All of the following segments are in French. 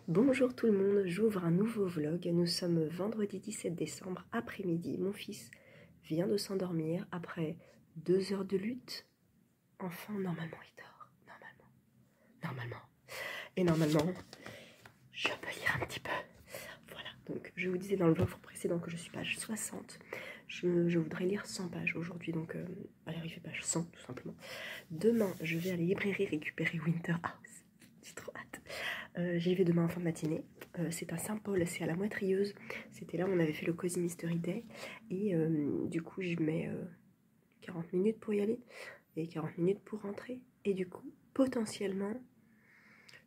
Bonjour tout le monde, j'ouvre un nouveau vlog. Nous sommes vendredi 17 décembre après-midi. Mon fils vient de s'endormir après 2 heures de lutte. Enfin, normalement, il dort. Normalement. Et normalement, je peux lire un petit peu. Voilà, donc je vous disais dans le vlog précédent que je suis page 60. Je voudrais lire 100 pages aujourd'hui, donc allez, arriver page 100 tout simplement. Demain, je vais à la librairie récupérer Winter House. J'ai trop hâte. J'y vais demain en fin de matinée. C'est à Saint-Paul, c'est à la Moitrieuse. C'était là où on avait fait le Cozy Mystery Day. Et du coup, je mets 40 minutes pour y aller et 40 minutes pour rentrer. Et du coup, potentiellement,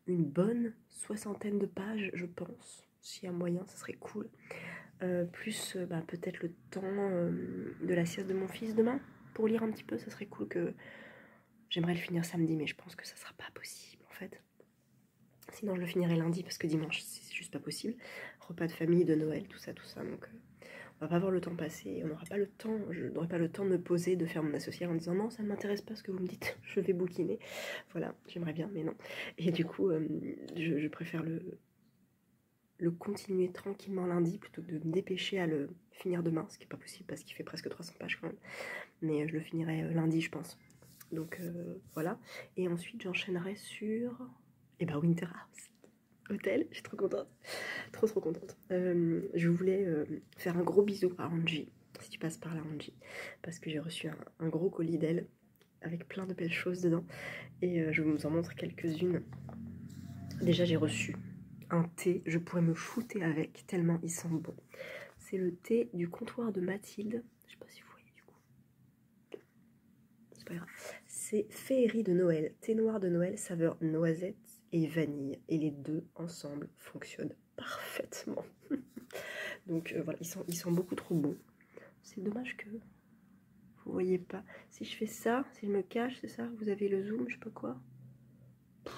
une bonne soixantaine de pages, je pense. S'il y a moyen, ça serait cool. Plus peut-être le temps de la sieste de mon fils demain pour lire un petit peu. Ça serait cool que... J'aimerais le finir samedi, mais je pense que ça sera pas possible en fait. Sinon je le finirai lundi parce que dimanche c'est juste pas possible. Repas de famille, de Noël, tout ça, donc on va pas voir le temps passer, on n'aura pas le temps, je n'aurai pas le temps de me poser, de faire mon associé en disant non ça ne m'intéresse pas ce que vous me dites, je vais bouquiner. Voilà, j'aimerais bien mais non. Et du coup je préfère le continuer tranquillement lundi plutôt que de me dépêcher à le finir demain, ce qui n'est pas possible parce qu'il fait presque 300 pages quand même. Mais je le finirai lundi je pense. Donc voilà, et ensuite j'enchaînerai sur Winter House Hôtel. Je suis trop contente, trop contente. Je voulais faire un gros bisou à Angie, si tu passes par là Angie, parce que j'ai reçu un gros colis d'elle avec plein de belles choses dedans, et je vous en montre quelques-unes. Déjà j'ai reçu un thé, je pourrais me shooter avec tellement ils sont bons. C'est le thé du comptoir de Mathilde, je sais pas si vous voyez du coup. C'est pas grave. C'est Féerie de Noël, thé noir de Noël, saveur noisette et vanille. Et les deux ensemble fonctionnent parfaitement. Donc voilà, ils sont beaucoup trop beaux. C'est dommage que vous voyez pas. Si je fais ça, si je me cache, c'est ça, vous avez le zoom, je sais pas quoi.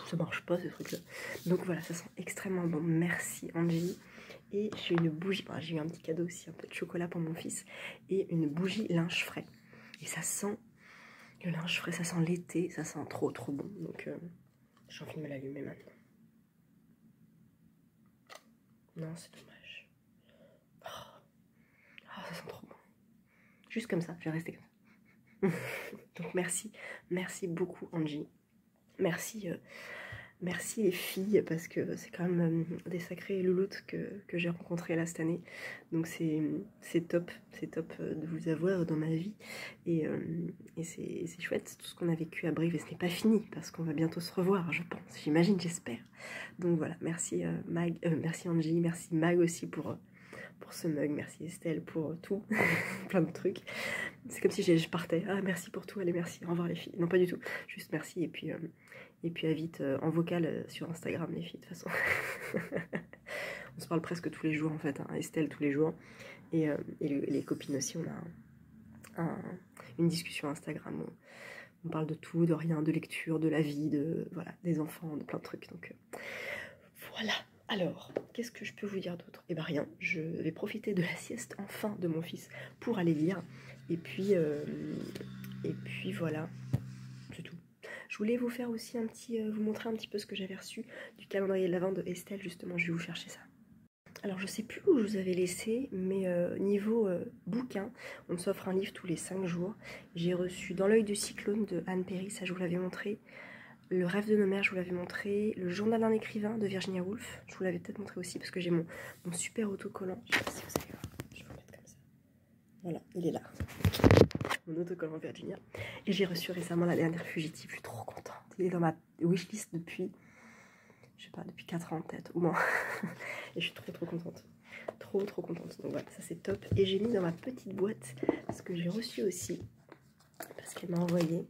Ça marche pas ce truc là. Donc voilà, ça sent extrêmement bon. Merci Angie. Et j'ai une bougie, j'ai eu un petit cadeau aussi, un peu de chocolat pour mon fils. Et une bougie linge frais. Et ça sent... Le linge frais, ça sent l'été, ça sent trop bon. Donc j'ai envie de me l'allumer maintenant. Non, c'est dommage. Ça sent trop bon. Juste comme ça, je vais rester comme ça. Donc merci beaucoup Angie. Merci les filles, parce que c'est quand même des sacrées louloutes que j'ai rencontrées là cette année. Donc c'est top de vous avoir dans ma vie. Et c'est chouette tout ce qu'on a vécu à Brive, et ce n'est pas fini parce qu'on va bientôt se revoir, je pense, j'imagine, j'espère. Donc voilà, merci merci Angie, merci Mag aussi pour ce mug, merci Estelle pour tout, plein de trucs. C'est comme si je partais, ah merci pour tout, allez merci, au revoir les filles. Non pas du tout, juste merci, et puis à vite en vocal sur Instagram les filles de toute façon. On se parle presque tous les jours en fait, hein, Estelle tous les jours, et les copines aussi, on a une discussion Instagram où on parle de tout, de rien, de lecture, de la vie, voilà, des enfants, de plein de trucs, donc voilà. Alors, qu'est-ce que je peux vous dire d'autre? Eh ben rien, je vais profiter de la sieste enfin de mon fils pour aller lire. Et puis voilà, c'est tout. Je voulais vous faire aussi vous montrer un petit peu ce que j'avais reçu du calendrier de l'Avent de Estelle, justement, je vais vous chercher ça. Alors je sais plus où je vous avais laissé, mais niveau bouquin, on s'offre un livre tous les 5 jours. J'ai reçu Dans l'œil du cyclone de Anne Perry, ça je vous l'avais montré. Le rêve de nos mères, je vous l'avais montré. Le journal d'un écrivain de Virginia Woolf, je vous l'avais peut-être montré aussi parce que j'ai mon super autocollant. Je sais pas si vous allez voir, je vais vous mettre comme ça. Voilà, il est là. Mon autocollant Virginia. Et j'ai reçu récemment La dernière fugitive, je suis trop contente. Il est dans ma wishlist depuis, je sais pas, depuis 4 ans peut-être, au moins. Et je suis trop contente. Trop contente. Donc voilà, ça c'est top. Et j'ai mis dans ma petite boîte ce que j'ai reçu aussi, parce qu'elle m'a envoyé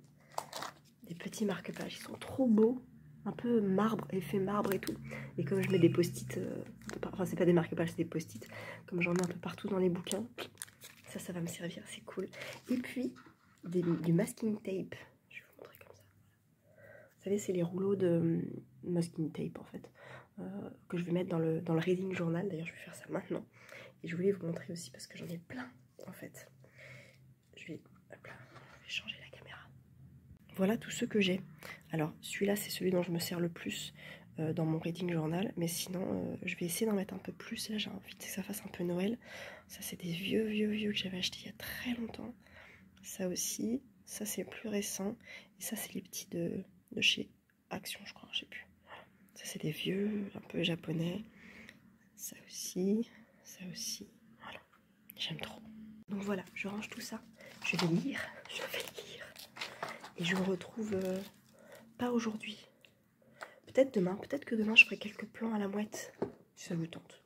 des petits marque-pages, ils sont trop beaux, un peu marbre, effet marbre et tout. Et comme je mets des post-it, enfin c'est pas des marque-pages, c'est des post-it, comme j'en mets un peu partout dans les bouquins, ça va me servir, c'est cool. Et puis du masking tape, je vais vous montrer comme ça. Vous savez, c'est les rouleaux de masking tape en fait, que je vais mettre dans le reading journal. D'ailleurs je vais faire ça maintenant. Et je voulais vous montrer aussi parce que j'en ai plein en fait. Je vais changer la caméra. Voilà tout ce que j'ai. Alors celui-là c'est celui dont je me sers le plus. dans mon reading journal. Mais sinon, je vais essayer d'en mettre un peu plus. Là, j'ai envie que ça fasse un peu Noël. Ça, c'est des vieux que j'avais achetés il y a très longtemps. Ça aussi, ça c'est plus récent. Et ça, c'est les petits de chez Action, je crois, je sais plus. Ça, c'est des vieux, un peu japonais. Ça aussi, voilà. J'aime trop. Donc voilà, je range tout ça. Je vais lire. Et je vous retrouve pas aujourd'hui. Peut-être demain. Peut-être que demain, je ferai quelques plans à la mouette. Si ça vous tente.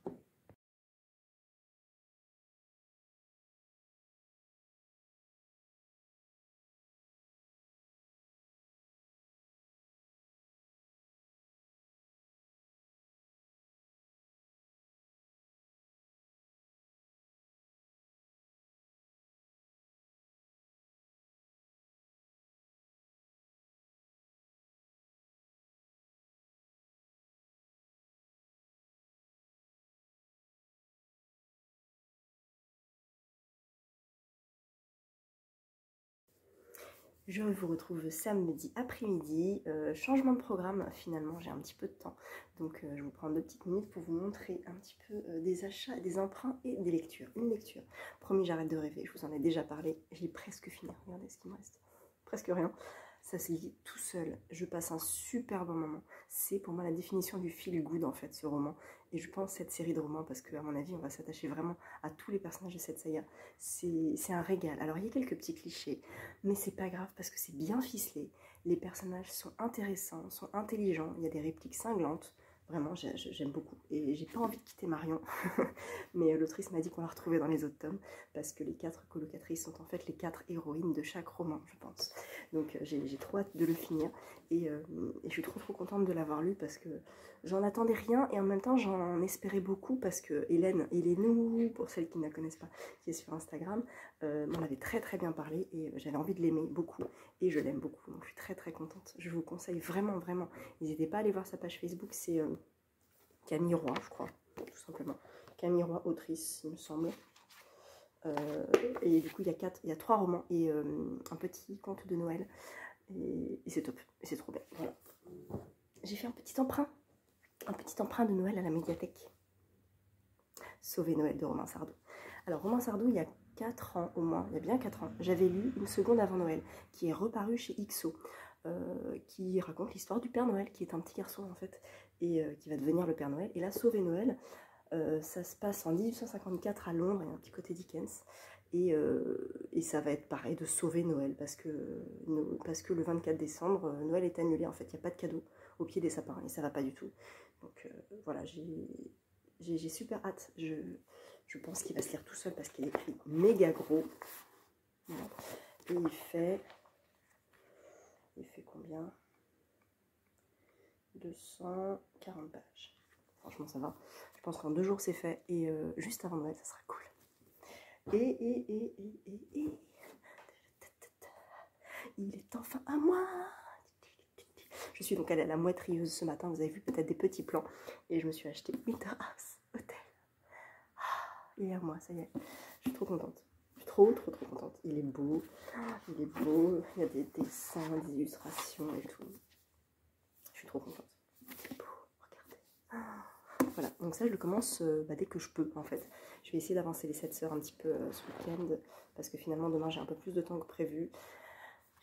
Je vous retrouve samedi après-midi, changement de programme, finalement j'ai un petit peu de temps, donc je vous prends 2 petites minutes pour vous montrer un petit peu des achats, des emprunts et des lectures. Une lecture, promis j'arrête de rêver, je vous en ai déjà parlé, je l'ai presque fini, regardez ce qu'il me reste, presque rien. Ça se lit tout seul, je passe un super bon moment. C'est pour moi la définition du feel good en fait ce roman. Et je pense cette série de romans parce qu'à mon avis on va s'attacher vraiment à tous les personnages de cette saga. C'est un régal. Alors il y a quelques petits clichés, mais c'est pas grave parce que c'est bien ficelé. Les personnages sont intéressants, sont intelligents, il y a des répliques cinglantes. Vraiment, j'aime beaucoup. Et j'ai pas envie de quitter Marion. Mais l'autrice m'a dit qu'on la retrouvait dans les autres tomes. Parce que les 4 colocatrices sont en fait les 4 héroïnes de chaque roman, je pense. Donc j'ai trop hâte de le finir. Et je suis trop contente de l'avoir lu parce que j'en attendais rien. Et en même temps, j'en espérais beaucoup. Parce que Hélène nous, pour celles qui ne la connaissent pas, qui est sur Instagram, m'en avait très bien parlé. Et j'avais envie de l'aimer beaucoup. Et je l'aime beaucoup. Donc je suis très contente. Je vous conseille vraiment. N'hésitez pas à aller voir sa page Facebook. C'est Camille Roy, je crois, tout simplement. Camille Roy, autrice, il me semble. Et du coup, il y a 3 romans et un petit conte de Noël. Et c'est top, et c'est trop bien. Voilà. J'ai fait un petit emprunt de Noël à la médiathèque. Sauver Noël de Romain Sardou. Alors, Romain Sardou, il y a 4 ans au moins, il y a bien 4 ans, j'avais lu Une seconde avant Noël, qui est reparu chez XO, qui raconte l'histoire du Père Noël, qui est un petit garçon en fait, et qui va devenir le Père Noël. Et là, Sauver Noël, ça se passe en 1854 à Londres, il y a un petit côté Dickens. Et ça va être pareil, de sauver Noël, parce que le 24 décembre, Noël est annulé, en fait, il n'y a pas de cadeau au pied des sapins, et ça va pas du tout. Donc voilà, j'ai super hâte, je pense qu'il va se lire tout seul, parce qu'il est écrit méga gros. Voilà. Et il fait combien? 240 pages. Franchement, ça va. Je pense qu'en 2 jours, c'est fait, et juste avant Noël, ça sera cool. Et il est enfin à moi. Je suis donc allée à la Mouette Rieuse ce matin, vous avez vu peut-être des petits plans, et je me suis acheté Winter House Hotel. Il est à moi, ça y est. Je suis trop contente. Je suis trop contente. Il est beau, il y a des dessins, des illustrations et tout. Je suis trop contente. C'est beau, regardez. Voilà, donc ça je le commence dès que je peux en fait. Je vais essayer d'avancer les 7 sœurs un petit peu ce week-end, parce que finalement demain j'ai un peu plus de temps que prévu.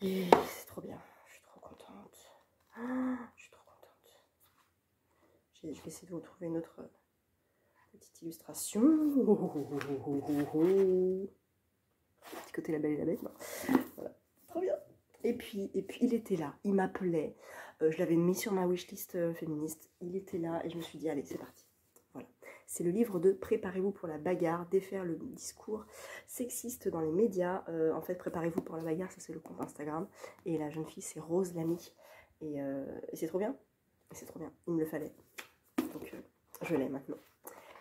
Et c'est trop bien, je suis trop contente. Je suis trop contente. Je vais essayer de vous trouver une autre petite illustration. Petit côté La Belle et la Bête, non. Voilà, trop bien. Et puis il était là, il m'appelait. Je l'avais mis sur ma wishlist féministe. Il était là et je me suis dit allez, c'est parti. Voilà. C'est le livre de Préparez-vous pour la bagarre, défaire le discours sexiste dans les médias. En fait, Préparez-vous pour la bagarre, ça c'est le compte Instagram. Et la jeune fille, c'est Rose Lamy. Et c'est trop bien. C'est trop bien. Il me le fallait. Donc, je l'ai maintenant.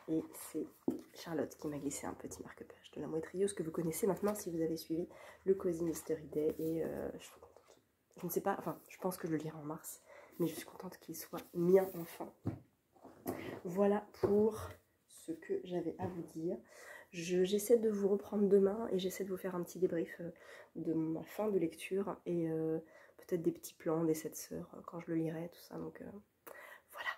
Et c'est Charlotte qui m'a glissé un petit marque-page de la Mouette Rieuse que vous connaissez maintenant si vous avez suivi le Cozy Mystery Day. Et je suis trop contente. Je ne sais pas, enfin, je pense que je le lirai en mars. Mais je suis contente qu'il soit mien enfin. Voilà pour ce que j'avais à vous dire. J'essaie de vous reprendre demain et j'essaie de vous faire un petit débrief de ma fin de lecture et peut-être des petits plans des 7 sœurs quand je le lirai, tout ça. Donc voilà.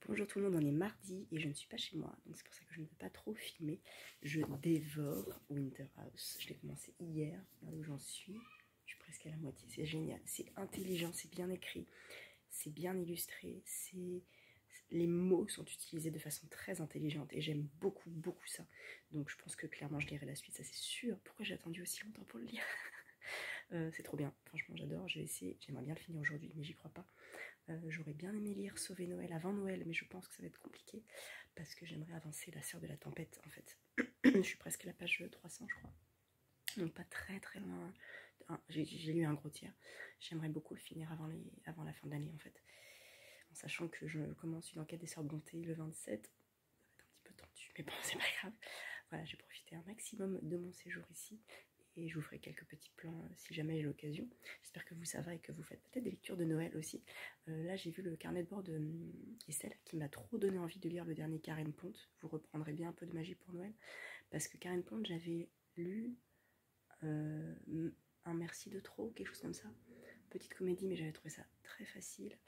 Bonjour tout le monde, on est mardi et je ne suis pas chez moi, donc c'est pour ça que je ne peux pas trop filmer. Je dévore Winter House. Je l'ai commencé hier, regardez où j'en suis. Je suis presque à la moitié, c'est génial. C'est intelligent, c'est bien écrit, c'est bien illustré, les mots sont utilisés de façon très intelligente et j'aime beaucoup, beaucoup ça. Donc je pense que clairement je lirai la suite, ça c'est sûr. Pourquoi j'ai attendu aussi longtemps pour le lire? C'est trop bien, franchement j'adore, je vais essayer, j'aimerais bien le finir aujourd'hui, mais j'y crois pas. J'aurais bien aimé lire Sauver Noël avant Noël, mais je pense que ça va être compliqué parce que j'aimerais avancer La Sœur de la Tempête en fait. Je suis presque à la page 300 je crois, donc pas très très loin. J'ai lu un gros tiers, j'aimerais beaucoup le finir avant la fin de l'année en fait. En sachant que je commence une enquête des Sœurs Bonté le 27, ça va être un petit peu tendu, mais bon c'est pas grave. Voilà, j'ai profité un maximum de mon séjour ici. Et je vous ferai quelques petits plans si jamais j'ai l'occasion. J'espère que vous ça va et que vous faites peut-être des lectures de Noël aussi. Là j'ai vu le carnet de bord de Estelle qui m'a trop donné envie de lire le dernier Karen Pont. Vous reprendrez bien un peu de magie pour Noël. Parce que Karen Pont, j'avais lu Un merci de trop, quelque chose comme ça. Petite comédie, mais j'avais trouvé ça très facile.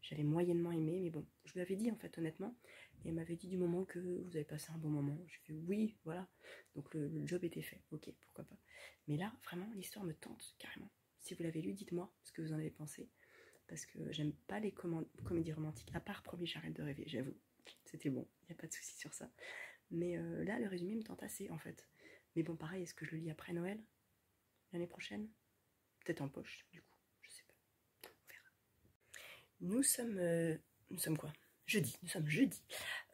J'avais moyennement aimé, mais bon, je lui avais dit en fait honnêtement. Et elle m'avait dit du moment que vous avez passé un bon moment. J'ai fait oui, voilà. Donc le job était fait, ok, pourquoi pas. Mais là, vraiment, l'histoire me tente carrément. Si vous l'avez lu, dites-moi ce que vous en avez pensé. Parce que j'aime pas les comédies romantiques, à part Premier j'arrête de rêver, j'avoue. C'était bon, il n'y a pas de souci sur ça. Mais là, le résumé me tente assez en fait. Mais bon, pareil, est-ce que je le lis après Noël? L'année prochaine? Peut-être en poche, du coup, je sais pas. On verra. Nous sommes quoi? Jeudi, nous sommes jeudi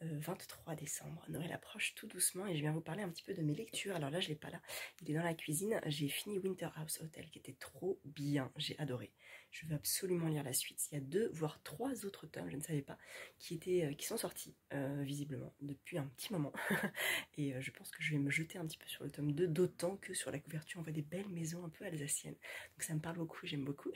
23 décembre, Noël approche tout doucement et je viens vous parler un petit peu de mes lectures. Alors là je l'ai pas là, il est dans la cuisine. J'ai fini Winter House Hotel qui était trop bien, j'ai adoré. Je veux absolument lire la suite. Il y a 2 voire 3 autres tomes, je ne savais pas, qui sont sortis visiblement depuis un petit moment. Et je pense que je vais me jeter un petit peu sur le tome 2, d'autant que sur la couverture on voit des belles maisons un peu alsaciennes. Donc ça me parle beaucoup, j'aime beaucoup.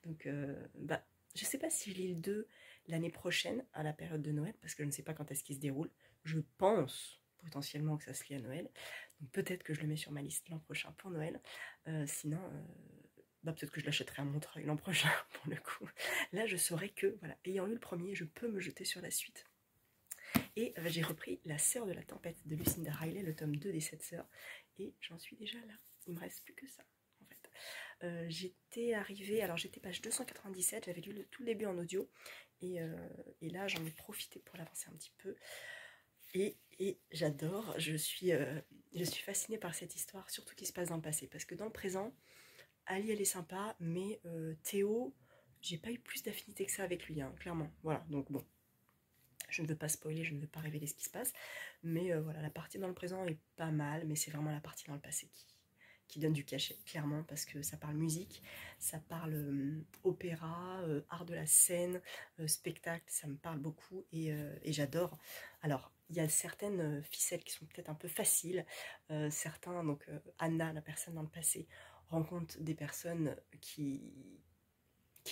Donc je sais pas si je lis le 2 l'année prochaine à la période de Noël parce que je ne sais pas quand est-ce qu'il se déroule. Je pense potentiellement que ça se lit à Noël, donc peut-être que je le mets sur ma liste l'an prochain pour Noël. Sinon peut-être que je l'achèterai à Montreuil l'an prochain pour le coup. Là je saurais que voilà, ayant lu le premier, je peux me jeter sur la suite. Et j'ai repris La Sœur de la Tempête de Lucinda Riley, le tome 2 des 7 sœurs, et j'en suis déjà là, il me reste plus que ça. J'étais arrivée, alors j'étais page 297, j'avais lu tout le début en audio et là j'en ai profité pour l'avancer un petit peu et j'adore, je suis fascinée par cette histoire, surtout qui se passe dans le passé, parce que dans le présent, Ali elle est sympa, mais Théo, j'ai pas eu plus d'affinité que ça avec lui, hein, clairement, voilà, donc bon. Je ne veux pas spoiler, je ne veux pas révéler ce qui se passe, mais voilà, la partie dans le présent est pas mal, mais c'est vraiment la partie dans le passé qui donne du cachet, clairement, parce que ça parle musique, ça parle opéra, art de la scène, spectacle, ça me parle beaucoup et j'adore. Alors, il y a certaines ficelles qui sont peut-être un peu faciles, certains, donc Anna, la personne dans le passé, rencontre des personnes qui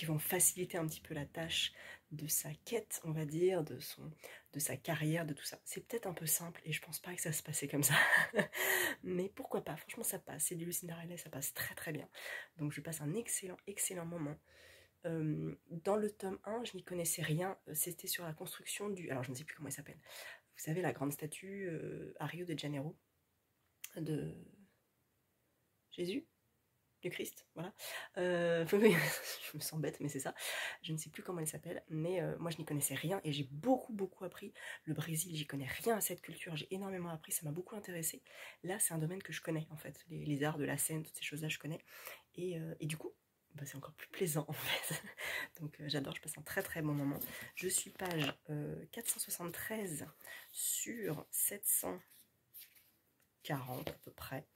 vont faciliter un petit peu la tâche de sa quête, on va dire, de sa carrière, de tout ça. C'est peut-être un peu simple et je pense pas que ça se passait comme ça. Mais pourquoi pas, franchement ça passe. C'est du Lucinda Riley, ça passe très très bien. Donc je passe un excellent moment. Dans le tome 1, je n'y connaissais rien. C'était sur la construction du... Alors je ne sais plus comment il s'appelle. Vous savez, la grande statue à Rio de Janeiro de Jésus, du Christ, voilà. Je me sens bête, mais c'est ça. Je ne sais plus comment elle s'appelle, mais moi je n'y connaissais rien et j'ai beaucoup appris. Le Brésil, j'y connais rien à cette culture, j'ai énormément appris, ça m'a beaucoup intéressée. Là, c'est un domaine que je connais en fait, les arts de la scène, toutes ces choses-là, je connais. Et du coup, c'est encore plus plaisant en fait. Donc j'adore, je passe un très très bon moment. Je suis page 473 sur 740 à peu près.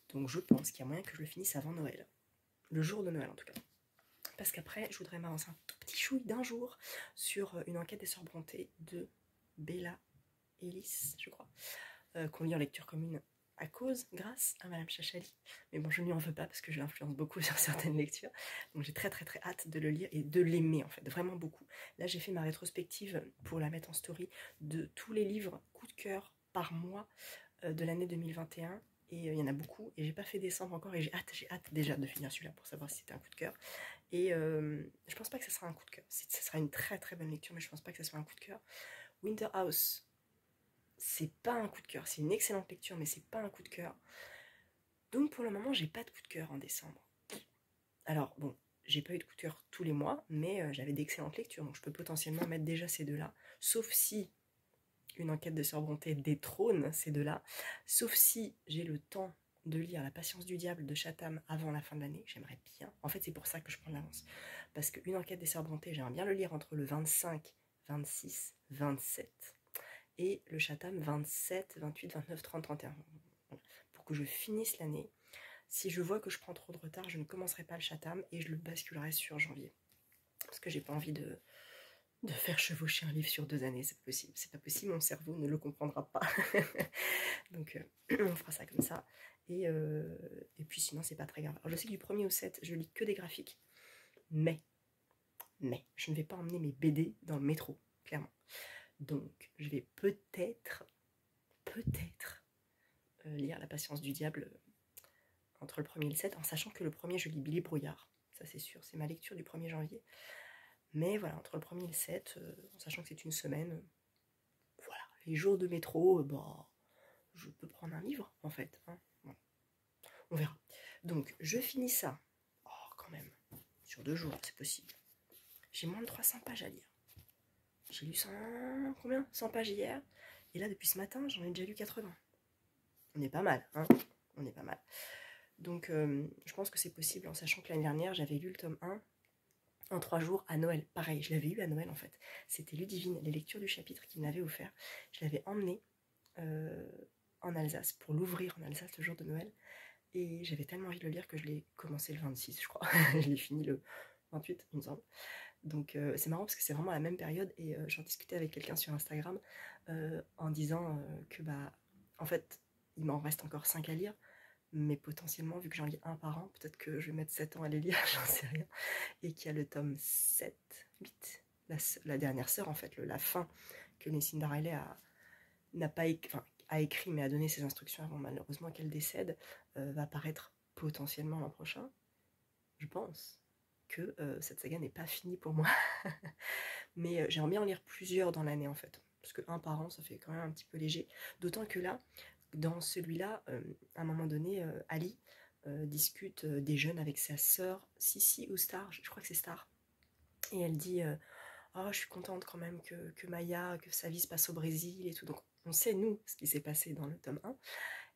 Donc je pense qu'il y a moyen que je le finisse avant Noël. Le jour de Noël en tout cas. Parce qu'après, je voudrais m'avancer un tout petit chouille d'un jour sur une enquête des Sœurs Brontë de Bella Ellis, je crois, qu'on lit en lecture commune grâce à Madame Chachali. Mais bon, je ne lui en veux pas parce que je l'influence beaucoup sur certaines lectures. Donc j'ai très hâte de le lire et de l'aimer en fait, vraiment beaucoup. Là, j'ai fait ma rétrospective pour la mettre en story de tous les livres coup de cœur par mois de l'année 2021. Et il y en a beaucoup, et j'ai pas fait décembre encore, et j'ai hâte déjà de finir celui-là pour savoir si c'était un coup de cœur. Et je pense pas que ça sera un coup de cœur. Ça sera une très très bonne lecture, mais je pense pas que ça soit un coup de cœur. Winter House, c'est pas un coup de cœur. C'est une excellente lecture, mais c'est pas un coup de cœur. Donc pour le moment, j'ai pas de coup de cœur en décembre. Alors bon, j'ai pas eu de coup de cœur tous les mois, mais j'avais d'excellentes lectures, donc je peux potentiellement mettre déjà ces deux-là. Sauf si une enquête de Sœur Brontë détrône ces deux-là. Sauf si j'ai le temps de lire La Patience du Diable de Chatham avant la fin de l'année, j'aimerais bien. En fait, c'est pour ça que je prends de l'avance. Parce qu'une enquête des Sœurs Brontë, j'aimerais bien le lire entre le 25, 26, 27. Et le Chatham 27, 28, 29, 30, 31. Pour que je finisse l'année. Si je vois que je prends trop de retard, je ne commencerai pas le Chatham et je le basculerai sur janvier. Parce que j'ai pas envie de faire chevaucher un livre sur 2 années, c'est pas possible. C'est pas possible, mon cerveau ne le comprendra pas. Donc on fera ça comme ça. Et puis sinon, c'est pas très grave. Alors je sais que du 1er au 7, je lis que des graphiques. Mais, je ne vais pas emmener mes BD dans le métro, clairement. Donc je vais peut-être lire La Patience du Diable entre le 1er et le 7, en sachant que le 1er, je lis Billy Brouillard. Ça, c'est sûr, c'est ma lecture du 1er janvier. Mais voilà, entre le 1er et le 7, en sachant que c'est une semaine, voilà, les jours de métro, je peux prendre un livre, en fait. Hein. Bon, on verra. Donc, je finis ça. Oh, quand même. Sur 2 jours, c'est possible. J'ai moins de 300 pages à lire. J'ai lu 100 pages hier. Et là, depuis ce matin, j'en ai déjà lu 80. On est pas mal, hein. On est pas mal. Donc, je pense que c'est possible, en sachant que l'année dernière, j'avais lu le tome 1 en 3 jours à Noël. Pareil, je l'avais eu à Noël, en fait. C'était Ludivine, les lectures du chapitre qu'il m'avait offert. Je l'avais emmené en Alsace, pour l'ouvrir en Alsace le jour de Noël. Et j'avais tellement envie de le lire que je l'ai commencé le 26, je crois. Je l'ai fini le 28, il me semble. Donc c'est marrant parce que c'est vraiment la même période. Et j'en discutais avec quelqu'un sur Instagram en disant que, en fait, il m'en reste encore 5 à lire. Mais potentiellement, vu que j'en lis un par an, peut-être que je vais mettre 7 ans à les lire, j'en sais rien. Et qu'il y a le tome 7, 8, la dernière sœur, en fait, la fin que Lucinda Riley a écrit, mais a donné ses instructions avant malheureusement qu'elle décède, va paraître potentiellement l'an prochain. Je pense que cette saga n'est pas finie pour moi. Mais j'aimerais bien en lire plusieurs dans l'année, en fait. Parce que un par an, ça fait quand même un petit peu léger. D'autant que là, dans celui-là, à un moment donné, Ali discute déjeune avec sa sœur, Sissi ou Star, je crois que c'est Star. Et elle dit oh, je suis contente quand même que Maya, que sa vie se passe au Brésil et tout. Donc on sait, nous, ce qui s'est passé dans le tome 1.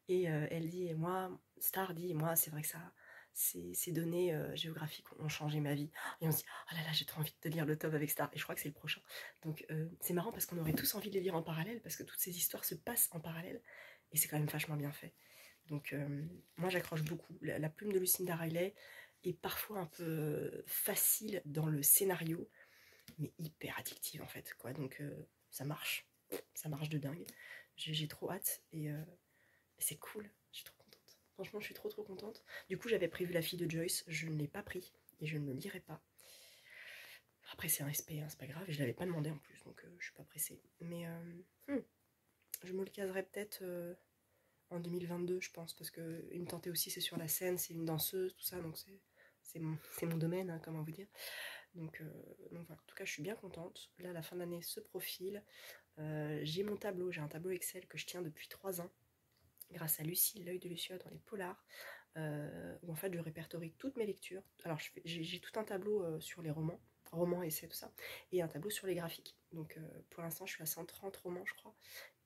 Et elle dit, Star dit, moi, c'est vrai que ça, ces données géographiques ont changé ma vie. Et on se dit, oh là là, j'ai trop envie de lire le tome avec Star. Et je crois que c'est le prochain. Donc c'est marrant parce qu'on aurait tous envie de les lire en parallèle, parce que toutes ces histoires se passent en parallèle. Et c'est quand même vachement bien fait. Donc moi, j'accroche beaucoup. La plume de Lucinda Riley est parfois un peu facile dans le scénario, mais hyper addictive en fait, quoi. Donc ça marche de dingue. J'ai trop hâte et c'est cool, je suis trop contente. Franchement, je suis trop contente. Du coup, j'avais prévu La Fille de Joyce, je ne l'ai pas pris et je ne le lirai pas. Après, c'est un SP, hein, c'est pas grave, et je l'avais pas demandé en plus, donc je suis pas pressée. Mais je me le caserai peut-être en 2022, je pense, parce que il me tentait aussi, c'est sur la scène, c'est une danseuse, tout ça, donc c'est mon domaine, hein, comment vous dire. Donc voilà, en tout cas, je suis bien contente. Là, la fin d'année se profile. J'ai un tableau Excel que je tiens depuis 3 ans, grâce à Lucie, l'œil de Lucia dans les polars, où en fait je répertorie toutes mes lectures. Alors j'ai tout un tableau sur les romans, essais, tout ça, et un tableau sur les graphiques. Donc pour l'instant je suis à 130 romans, je crois,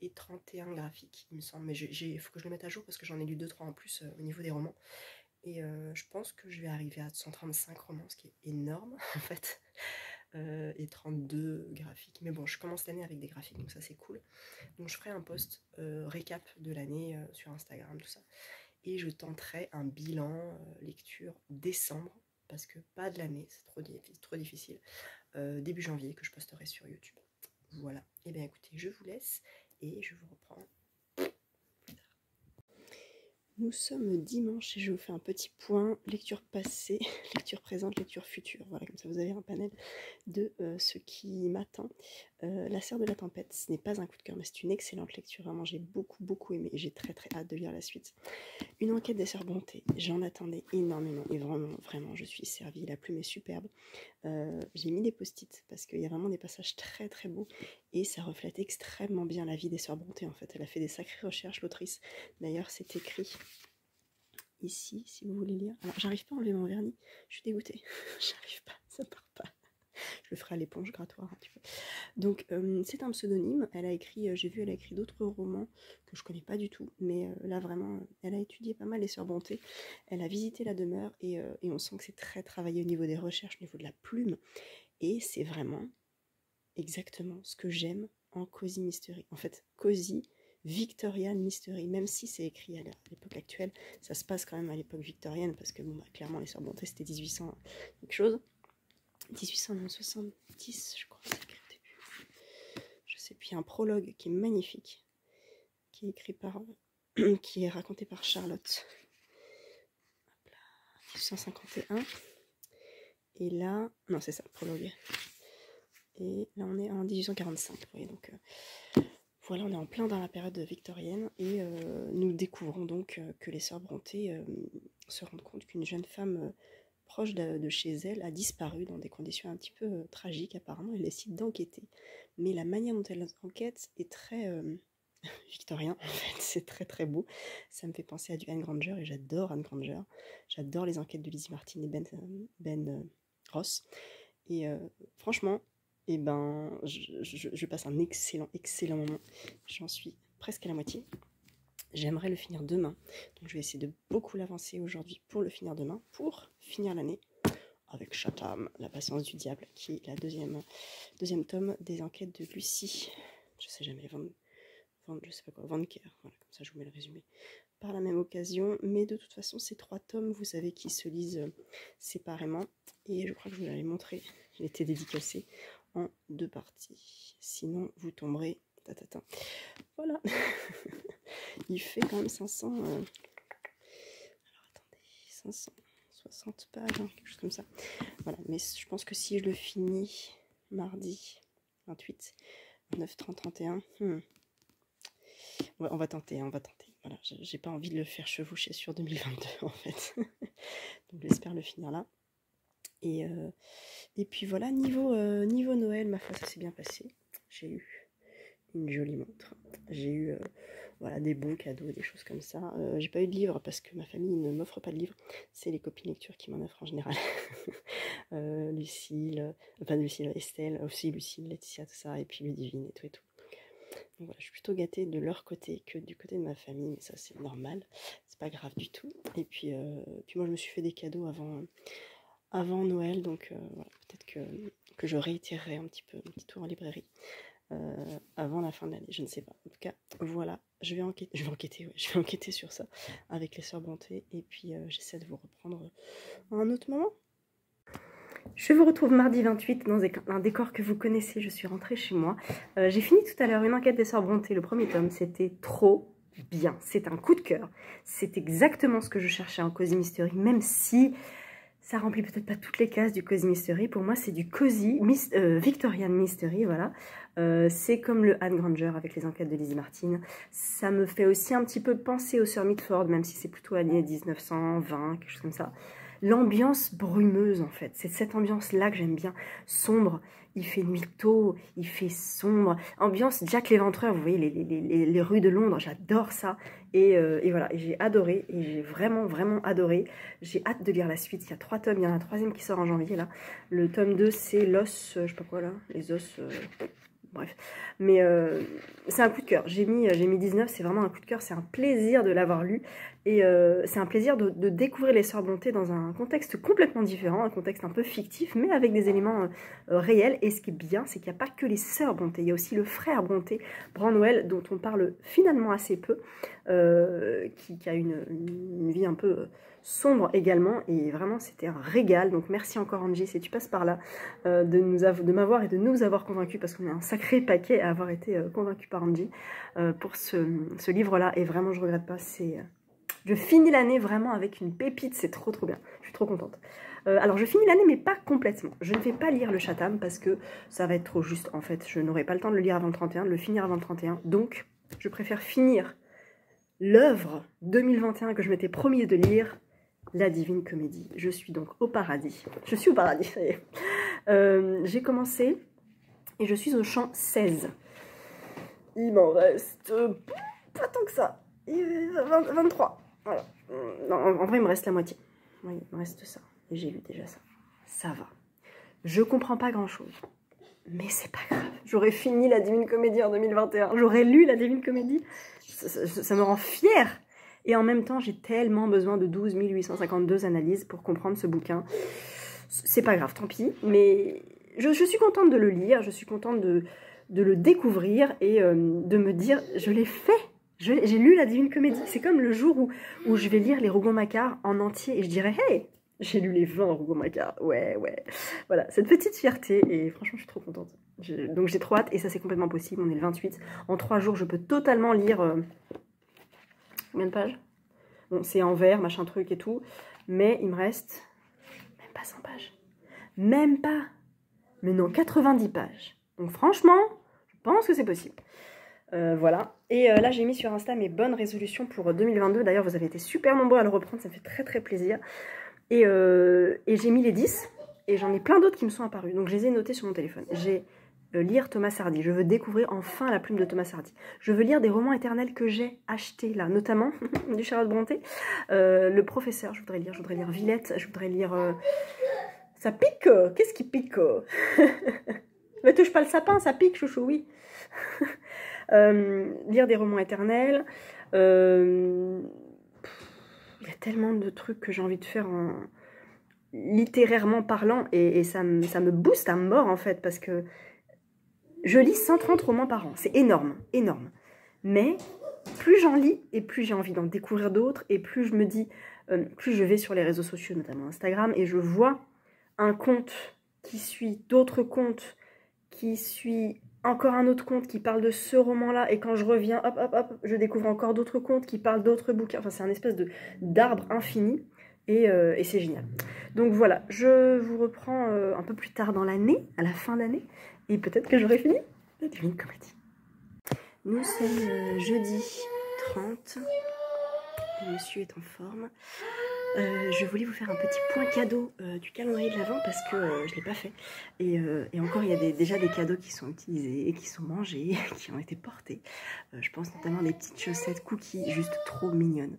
et 31 graphiques, il me semble. Mais il faut que je le mette à jour parce que j'en ai lu 2-3 en plus au niveau des romans. Et je pense que je vais arriver à 135 romans, ce qui est énorme en fait. Et 32 graphiques. Mais bon, je commence l'année avec des graphiques, donc ça c'est cool. Donc je ferai un post récap de l'année sur Instagram, tout ça. Et je tenterai un bilan lecture décembre, parce que pas de l'année, c'est trop difficile. Début janvier, que je posterai sur YouTube. Voilà. Et bien écoutez, je vous laisse et je vous reprends plus tard. Nous sommes dimanche et je vous fais un petit point lecture passée, lecture présente, lecture future. Voilà, comme ça vous avez un panel de ce qui m'attend. La Serre de la Tempête, ce n'est pas un coup de cœur, mais c'est une excellente lecture. Vraiment, j'ai beaucoup aimé et j'ai très hâte de lire la suite. Une enquête des Sœurs Brontë, j'en attendais énormément et vraiment, je suis servie. La plume est superbe. J'ai mis des post-it parce qu'il y a vraiment des passages très beaux et ça reflète extrêmement bien la vie des Sœurs Brontë en fait. Elle a fait des sacrées recherches, l'autrice. D'ailleurs, c'est écrit ici, si vous voulez lire. Alors, j'arrive pas à enlever mon vernis, je suis dégoûtée. J'arrive pas, ça part pas. Je le ferai à l'éponge grattoir un petit peu. Donc c'est un pseudonyme, elle a écrit, j'ai vu elle a écrit d'autres romans que je connais pas du tout, mais là vraiment elle a étudié pas mal les Sœurs Brontë, elle a visité la demeure et on sent que c'est très travaillé au niveau des recherches, au niveau de la plume, et c'est vraiment exactement ce que j'aime en Cozy Mystery. En fait, Cozy Victorian Mystery, même si c'est écrit à l'époque actuelle, ça se passe quand même à l'époque victorienne, parce que bon, bah, clairement les Sœurs Brontë c'était 1800 quelque chose. 1870, je crois, c'est écrit au début. Je sais plus, il y a un prologue qui est magnifique, qui est écrit par, qui est raconté par Charlotte. Hop là, 1851. Et là, non c'est ça, le prologue. Et là on est en 1845. Vous voyez, donc voilà, on est en plein dans la période victorienne et nous découvrons donc que les Sœurs Brontë se rendent compte qu'une jeune femme proche de chez elle a disparu dans des conditions un petit peu tragiques apparemment. Elle décide d'enquêter, mais la manière dont elle enquête est très victorien en fait, c'est très beau. Ça me fait penser à du Anne Granger et j'adore Anne Granger. J'adore les enquêtes de Lizzie Martin et Ben Ross et franchement, et ben je passe un excellent moment. J'en suis presque à la moitié. J'aimerais le finir demain, donc je vais essayer de beaucoup l'avancer aujourd'hui pour le finir demain, pour finir l'année avec Chatham, la patience du diable, qui est la deuxième tome des enquêtes de Lucie. Je sais jamais, je sais pas quoi, Van Kerr, voilà, comme ça je vous mets le résumé par la même occasion, mais de toute façon ces 3 tomes, vous savez, qui se lisent séparément, et je crois que je vous l'avais montré, il était dédicacé en 2 parties, sinon vous tomberez, voilà. Il fait quand même 500... alors attendez, 560 pages, hein, quelque chose comme ça. Voilà, mais je pense que si je le finis mardi 28, 29, 30, 31... on va tenter, on va tenter. Voilà, j'ai pas envie de le faire chevaucher sur 2022 en fait. Donc j'espère le finir là. Et puis voilà, niveau Noël, ma foi, ça s'est bien passé. J'ai eu une jolie montre. J'ai eu voilà, des bons cadeaux, des choses comme ça. J'ai pas eu de livre parce que ma famille ne m'offre pas de livres. C'est les copines lecture qui m'en offrent en général. Lucille, Estelle, aussi Lucille, Laetitia, tout ça, et puis Ludivine et tout et tout. Donc voilà, je suis plutôt gâtée de leur côté que du côté de ma famille, mais ça c'est normal, c'est pas grave du tout. Et puis moi je me suis fait des cadeaux avant Noël, donc voilà, peut-être que je réitérerai un petit tour en librairie avant la fin de l'année, je ne sais pas. En tout cas, voilà, je vais enquêter sur ça avec les Sœurs Brontë, et puis j'essaie de vous reprendre à un autre moment. Je vous retrouve mardi 28 dans un décor que vous connaissez, je suis rentrée chez moi. J'ai fini tout à l'heure une enquête des Sœurs Brontë, le premier tome, c'était trop bien, c'est un coup de cœur. C'est exactement ce que je cherchais en Cozy Mystery, même si ça remplit peut-être pas toutes les cases du Cozy Mystery. Pour moi, c'est du Cozy Victorian Mystery, voilà. C'est comme le Anne Granger avec les enquêtes de Lizzie Martin. Ça me fait aussi un petit peu penser aux Sœurs Mitford, même si c'est plutôt années 1920, quelque chose comme ça. L'ambiance brumeuse, en fait, c'est cette ambiance-là que j'aime bien, sombre. Il fait nuit tôt, il fait sombre. Ambiance Jack l'Éventreur, vous voyez, les rues de Londres, j'adore ça. Et voilà, j'ai adoré, et j'ai vraiment adoré. J'ai hâte de lire la suite, il y a 3 tomes, il y en a un 3e qui sort en janvier, là. Le tome 2, c'est l'os, je sais pas quoi, là, les os... bref, mais c'est un coup de cœur. J'ai mis 19, c'est vraiment un coup de cœur, c'est un plaisir de l'avoir lu. Et c'est un plaisir de découvrir les Sœurs Brontë dans un contexte complètement différent, un contexte un peu fictif, mais avec des éléments réels. Et ce qui est bien, c'est qu'il n'y a pas que les Sœurs Brontë, il y a aussi le frère Brontë, Branwell, dont on parle finalement assez peu, qui a une vie un peu... sombre également, et vraiment c'était un régal. Donc merci encore Angie si tu passes par là, de m'avoir et de nous avoir convaincus, parce qu'on est un sacré paquet à avoir été convaincus par Angie pour ce livre là, et vraiment je regrette pas, c'est Je finis l'année vraiment avec une pépite, c'est trop bien. Je suis trop contente. Alors je finis l'année mais pas complètement. Je ne vais pas lire le Chatham parce que ça va être trop juste en fait. Je n'aurai pas le temps de le lire avant le 31, de le finir avant le 31. Donc je préfère finir l'œuvre 2021 que je m'étais promise de lire, La Divine Comédie. Je suis donc au paradis. Je suis au paradis, ça y est. J'ai commencé et je suis au chant 16. Il m'en reste pas tant que ça. 23. Voilà. Non, en vrai, il me reste la moitié. Oui, il me reste ça. Et j'ai lu déjà ça. Ça va. Je comprends pas grand-chose. Mais c'est pas grave. J'aurais fini La Divine Comédie en 2021. J'aurais lu La Divine Comédie. Ça me rend fière. Et en même temps, j'ai tellement besoin de 12 852 analyses pour comprendre ce bouquin. C'est pas grave, tant pis. Mais je suis contente de le lire. Je suis contente de le découvrir et de me dire, je l'ai fait. J'ai lu La Divine Comédie. C'est comme le jour où je vais lire les Rougon-Macquart en entier et je dirais, hey, j'ai lu les 20 Rougon-Macquart. Ouais. Voilà, cette petite fierté et franchement, je suis trop contente. Donc j'ai trop hâte et ça, c'est complètement possible. On est le 28. En 3 jours, je peux totalement lire... combien de pages? Bon, c'est en vert, machin truc et tout. Mais il me reste même pas 100 pages. Même pas. Mais non, 90 pages. Donc franchement, je pense que c'est possible. Voilà. Et là, j'ai mis sur Insta mes bonnes résolutions pour 2022. D'ailleurs, vous avez été super nombreux à le reprendre. Ça me fait très plaisir. Et j'ai mis les 10. Et j'en ai plein d'autres qui me sont apparus. Donc, je les ai notés sur mon téléphone. J'ai lire Thomas Hardy. Je veux découvrir enfin la plume de Thomas Hardy. Je veux lire des romans éternels que j'ai achetés là. Notamment du Charlotte Brontë. Le Professeur, je voudrais lire. Je voudrais lire Villette. Je voudrais lire... Ça pique. Qu'est-ce qui pique? Ne touche pas le sapin, ça pique, chouchou, oui. Lire des romans éternels. Il y a tellement de trucs que j'ai envie de faire littérairement parlant et ça me booste à mort en fait parce que je lis 130 romans par an. C'est énorme, énorme. Mais plus j'en lis et plus j'ai envie d'en découvrir d'autres et plus je me dis, plus je vais sur les réseaux sociaux, notamment Instagram, et je vois un compte qui suit d'autres comptes, qui suit encore un autre compte qui parle de ce roman-là, et quand je reviens, hop, je découvre encore d'autres comptes qui parlent d'autres bouquins. Enfin, c'est un espèce d'arbre infini, et c'est génial. Donc voilà, je vous reprends un peu plus tard dans l'année, à la fin d'année, et peut-être que j'aurai fini La Divine Comédie. Nous sommes jeudi 30, le monsieur est en forme. Je voulais vous faire un petit point cadeau du calendrier de l'Avent parce que je ne l'ai pas fait. Et encore, il y a déjà des cadeaux qui sont utilisés, qui sont mangés, qui ont été portés. Je pense notamment à des petites chaussettes cookies juste trop mignonnes.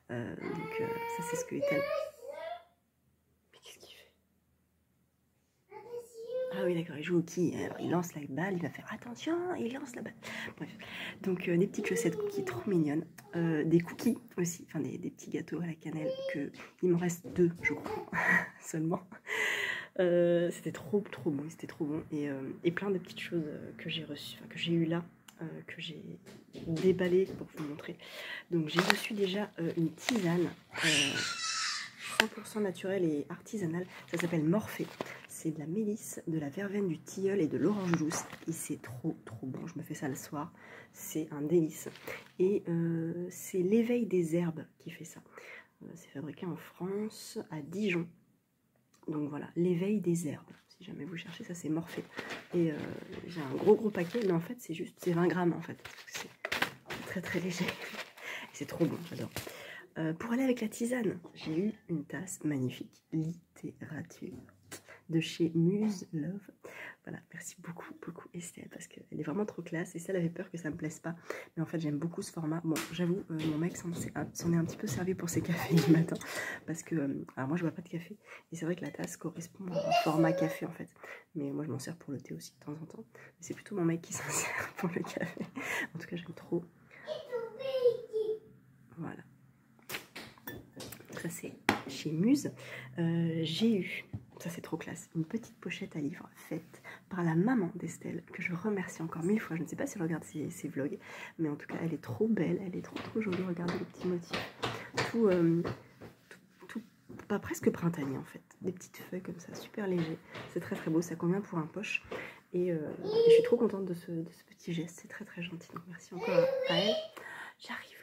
Donc ça, c'est ce que est... Mais qu'est-ce qu'il fait? Ah oui, d'accord, il joue au quilles. Alors, il lance la balle, il va faire attention, il lance la balle. Bref, donc des petites chaussettes cookies trop mignonnes. Des cookies aussi, enfin des petits gâteaux à la cannelle, il me reste 2, je crois, seulement. C'était trop bon, c'était trop bon. Et plein de petites choses que j'ai reçues, enfin, que j'ai eues là, que j'ai déballées pour vous montrer. Donc j'ai reçu déjà une tisane 100% naturelle et artisanale. Ça s'appelle Morphée. C'est de la mélisse, de la verveine, du tilleul et de l'orange douce. Et c'est trop bon. Je me fais ça le soir. C'est un délice. Et c'est l'éveil des herbes qui fait ça. C'est fabriqué en France, à Dijon. Donc voilà, l'éveil des herbes. Si jamais vous cherchez, ça c'est Morphée. Et j'ai un gros paquet. Mais en fait, c'est 20 grammes en fait. C'est très léger. C'est trop bon, j'adore. Pour aller avec la tisane, j'ai eu une tasse magnifique, littérature, de chez Muse Love. Voilà, merci beaucoup Estelle, parce qu'elle est vraiment trop classe. Et ça, elle avait peur que ça me plaise pas. Mais en fait, j'aime beaucoup ce format. Bon, j'avoue, mon mec s'en est un petit peu servi pour ses cafés du matin. Parce que, alors moi, je bois pas de café. Et c'est vrai que la tasse correspond au format café, en fait. Mais moi, je m'en sers pour le thé aussi, de temps en temps. Mais c'est plutôt mon mec qui s'en sert pour le café. En tout cas, j'aime trop. Voilà. Ça c'est chez Muse. J'ai eu, ça c'est trop classe, une petite pochette à livres faite par la maman d'Estelle, que je remercie encore 1000 fois. Je ne sais pas si elle regarde ses vlogs, mais en tout cas elle est trop belle, elle est trop jolie. Regardez les petits motifs, tout pas presque printanier en fait, des petites feuilles comme ça, super léger. C'est très beau, ça convient pour un poche. Et je suis trop contente de ce petit geste, c'est très gentil. Donc merci encore à elle. J'arrive,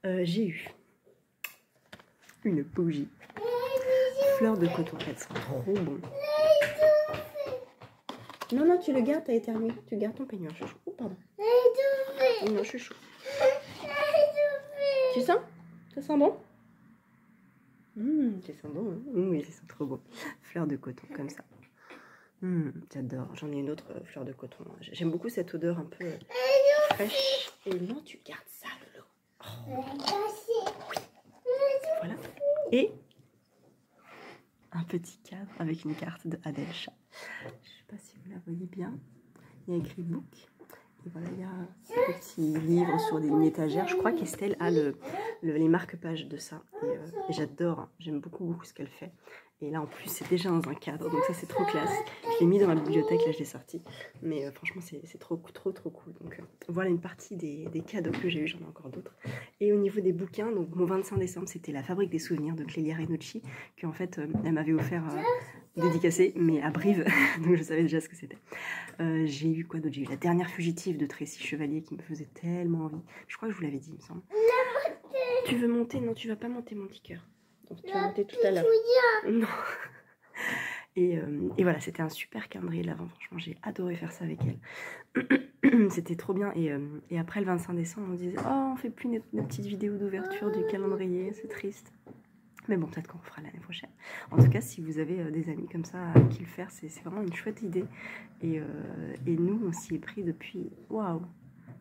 loulou. J'ai eu Une bougie. Fleur de coton, elles sont trop bon. Non, non, tu le gardes, t'as éternué. Tu gardes ton peignoir, chouchou. Oh, pardon. Non, chouchou. Tu sens? Ça sent bon? Ça sent bon, hein? Oui, ça sent trop bon. Fleur de coton, comme ça. J'adore. J'en ai une autre fleur de coton. J'aime beaucoup cette odeur un peu fraîche. Et non, tu gardes ça, Lolo. Oh. Voilà. Et un petit cadre avec une carte de Adelcha. Je ne sais pas si vous la voyez bien. Il y a écrit book. Et voilà, il y a un petit livre sur une étagère. Je crois qu'Estelle a les marque-pages de ça. Et j'adore. J'aime beaucoup ce qu'elle fait. Et là, en plus, c'est déjà dans un cadre. Donc ça, c'est trop classe. Je l'ai mis dans ma bibliothèque. Là, je l'ai sorti. Mais franchement, c'est trop cool. Donc voilà une partie des cadeaux que j'ai eu. J'en ai encore d'autres. Et au niveau des bouquins, donc mon 25 décembre, c'était La Fabrique des Souvenirs de Clélia Renucci. Qu'en fait, elle m'avait offert... dédicacé, mais à Brive, donc je savais déjà ce que c'était. J'ai eu quoi d'autre? J'ai eu La Dernière Fugitive de Tracy Chevalier qui me faisait tellement envie. Je crois que je vous l'avais dit, il me semble. Tu veux monter? Non, tu vas pas monter, mon petit cœur. Donc, tu vas monter tout à l'heure. Non. Et voilà, c'était un super calendrier de l'Avent. Franchement, j'ai adoré faire ça avec elle. C'était trop bien. Et après le 25 décembre, on disait, oh, on fait plus nos petites vidéos d'ouverture du calendrier, c'est triste. Mais bon, peut-être qu'on fera l'année prochaine. En tout cas, si vous avez des amis comme ça à qui le faire, c'est vraiment une chouette idée. Et nous, on s'y est pris depuis, waouh,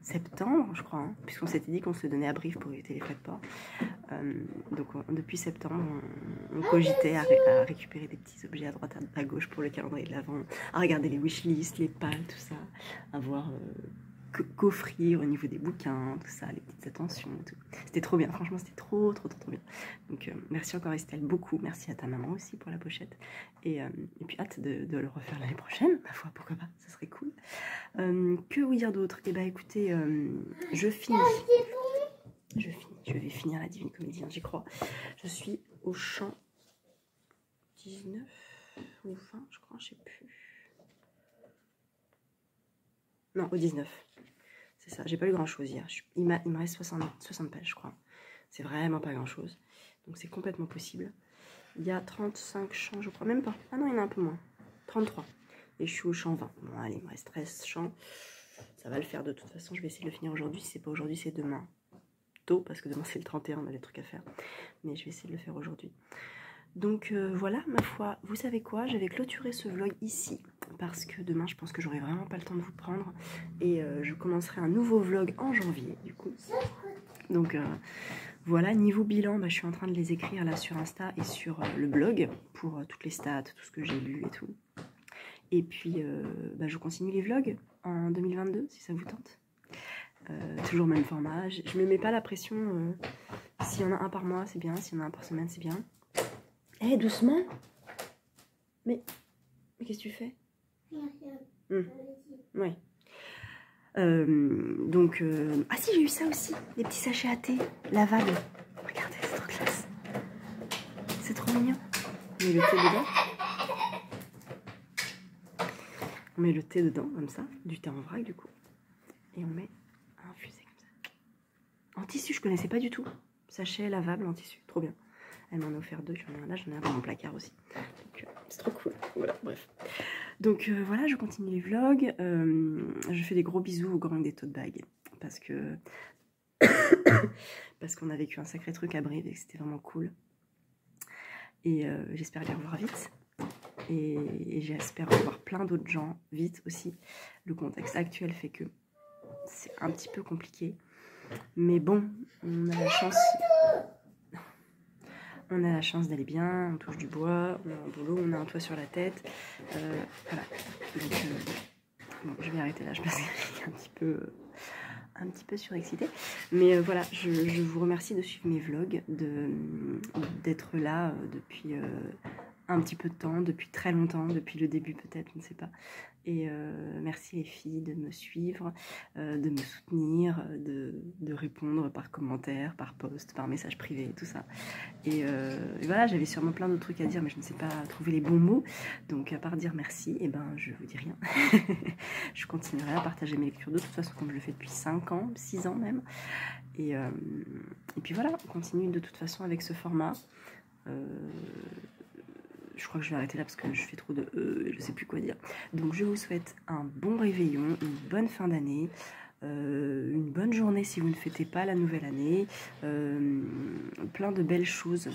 septembre, je crois, hein, puisqu'on s'était dit qu'on se le donnait à Brive pour éviter les frais de port. Donc, depuis septembre, on cogitait à récupérer des petits objets à droite, à gauche pour le calendrier de l'Avent, à regarder les wishlists, les pales, tout ça, à voir... qu'offrir au niveau des bouquins, tout ça, les petites attentions, tout. C'était trop bien, franchement c'était trop bien. Donc merci encore Estelle, beaucoup, merci à ta maman aussi pour la pochette. Et puis hâte de le refaire l'année prochaine, ma foi, pourquoi pas, ça serait cool. Que vous dire d'autre? Eh bien écoutez, je vais finir la Divine Comédie, hein, j'y crois. Je suis au chant 19 ou 20, je crois, je sais plus. Non, au 19. C'est ça, j'ai pas lu grand chose hier. Il me reste 60 pages, je crois. C'est vraiment pas grand chose. Donc c'est complètement possible. Il y a 35 chants, je crois. Même pas. Ah non, il y en a un peu moins. 33. Et je suis au chant 20. Bon, allez, il me reste 13 chants. Ça va le faire de toute façon. Je vais essayer de le finir aujourd'hui. Si c'est pas aujourd'hui, c'est demain. Tôt, parce que demain c'est le 31, on a des trucs à faire. Mais je vais essayer de le faire aujourd'hui. Donc voilà, ma foi, vous savez quoi, je vais clôturer ce vlog ici parce que demain je pense que j'aurai vraiment pas le temps de vous prendre et je commencerai un nouveau vlog en janvier du coup. Donc voilà, niveau bilan, je suis en train de les écrire là sur Insta et sur le blog pour toutes les stats, tout ce que j'ai lu et tout. Et puis je continue les vlogs en 2022 si ça vous tente. Toujours le même format, je me mets pas la pression, s'il y en a un par mois c'est bien, s'il y en a un par semaine c'est bien. Eh, doucement. Mais qu'est-ce que tu fais? Oui. Donc, ah si, j'ai eu ça aussi. Les petits sachets à thé lavables. Regardez, c'est trop classe. C'est trop mignon. On met le thé dedans. On met le thé dedans, comme ça. Du thé en vrac, du coup. Et on met à infuser comme ça. En tissu, je connaissais pas du tout. Sachet lavable en tissu. Trop bien. Elle m'en a offert 2, j'en ai un là, j'en ai un dans mon placard aussi. C'est trop cool. Voilà, bref. Donc voilà, je continue les vlogs. Je fais des gros bisous au gang des tote bags. Parce qu'on a vécu un sacré truc à Brive et que c'était vraiment cool. Et j'espère les revoir vite. Et j'espère revoir plein d'autres gens vite aussi. Le contexte actuel fait que c'est un petit peu compliqué. Mais bon, on a la chance... On a la chance d'aller bien, on touche du bois, on a un boulot, on a un toit sur la tête. Voilà. Donc, bon, je vais arrêter là, je pense que je suis un petit peu surexcitée. Mais voilà, je vous remercie de suivre mes vlogs, d'être là depuis un petit peu de temps, depuis très longtemps, depuis le début peut-être, je ne sais pas. Et merci les filles de me suivre, de me soutenir, de répondre par commentaire, par post, par message privé, tout ça. Et voilà, j'avais sûrement plein d'autres trucs à dire, mais je ne sais pas trouver les bons mots. Donc à part dire merci, et ben je vous dis rien. Je continuerai à partager mes lectures de toute façon, comme je le fais depuis 5 ans, 6 ans même. Et puis voilà, on continue de toute façon avec ce format. Je crois que je vais arrêter là parce que je fais trop de je sais plus quoi dire. Donc je vous souhaite un bon réveillon, une bonne fin d'année, une bonne journée si vous ne fêtez pas la nouvelle année, plein de belles choses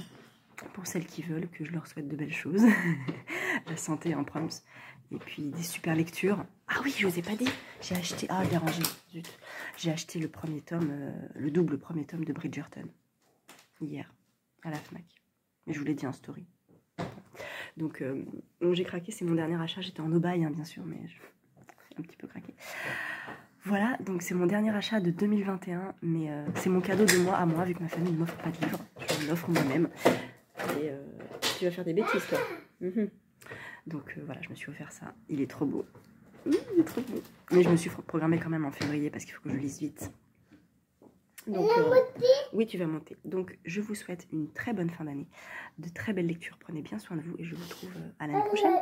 pour celles qui veulent, que je leur souhaite de belles choses. La santé en proms. Et puis des super lectures. Ah oui, je vous ai pas dit, j'ai acheté, dérangé, zut. J'ai acheté le premier tome, le double premier tome de Bridgerton, hier, à la Fnac. Mais je vous l'ai dit en story. Donc j'ai craqué, c'est mon dernier achat. J'étais en aubaille, hein, bien sûr, mais j'ai un petit peu craqué. Voilà, donc c'est mon dernier achat de 2021, mais c'est mon cadeau de moi à moi, vu que ma famille ne m'offre pas de livres. Je m'offre moi-même. Et tu vas faire des bêtises, toi. Donc voilà, je me suis offert ça. Il est trop beau. Il est trop beau. Mais je me suis programmée quand même en février parce qu'il faut que je lise vite. Donc, oui, tu vas monter. Donc, je vous souhaite une très bonne fin d'année, de très belles lectures. Prenez bien soin de vous et je vous retrouve à l'année prochaine.